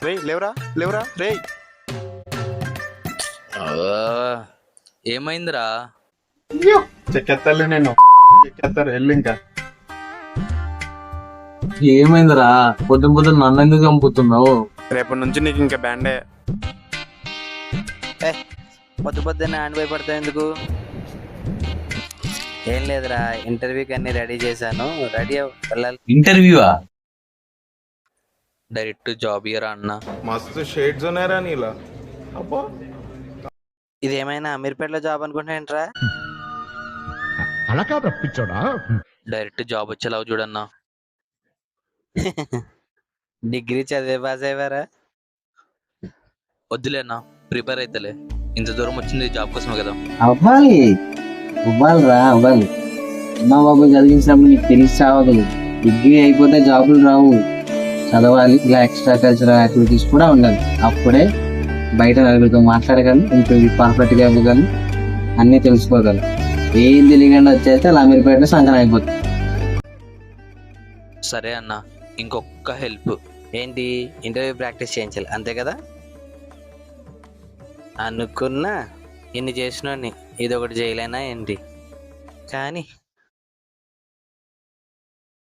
రేయ్ లేవరా లేవరా రేయ్. ఏమైందిరా? చెక్కెత్తాలి నేను చెక్కెత్తారు వెళ్ళు ఇంకా. ఏమైందిరా? పొద్దున పొద్దున నన్ను ఎందుకు చంపుతున్నావు? రేపటి నుంచి నీకు ఇంకా బ్యాండే. పొద్దు పొద్దున్న హ్యాండ్ భయపడతావు ఎందుకు? ఏం లేదురా, ఇంటర్వ్యూకి అన్ని రెడీ చేశాను. రెడీ వెళ్ళాలి. ఇంటర్వ్యూవా? డైరెక్ట్ జాబ్ ఇయరా అన్న. మస్తు షేడ్స్ ఉన్నాయరా నీలా. అబ్బా ఇది ఏమైనా అమీర్పేటలో జాబ్ అనుకుంటున్నాంట్రా? అలా కాదు రప్పించాడా? డైరెక్ట్ జాబ్ వచ్చేలాగా చూడన్నా. డిగ్రీ చదివే పాస్ అయ్యారా? వద్దులేనా, ప్రిపేర్ అయితేలే. ఇంత దూరం వచ్చింది జాబ్ కోసమే కదా. అవ్వాలి అవ్వాలిరా అవ్వాలి. అమ్మా బాబు చదివించినప్పుడు నీకు తెలిసి చావదు. డిగ్రీ అయిపోతే జాబులు రావు. చదవాలి, ఇలా ఎక్స్ట్రా కల్చరల్ యాక్టివిటీస్ కూడా ఉండాలి. అప్పుడే బయట నలుగురితో మాట్లాడగలను, ఇంటర్వ్యూ పర్ఫెక్ట్గా ఇవ్వగలను, అన్నీ తెలుసుకోగలను. ఏం తెలియకుండా వచ్చేస్తే అలా అమీర్పేటలో సంకలం అయిపోతుంది. సరే అన్న, ఇంకొక హెల్ప్. ఏంటి? ఇంటర్వ్యూ ప్రాక్టీస్ చేయించాలి అంతే కదా? అనుకున్నా ఇన్ని చేసినోని ఇది ఒకటి చేయలేనా ఏంటి? కానీ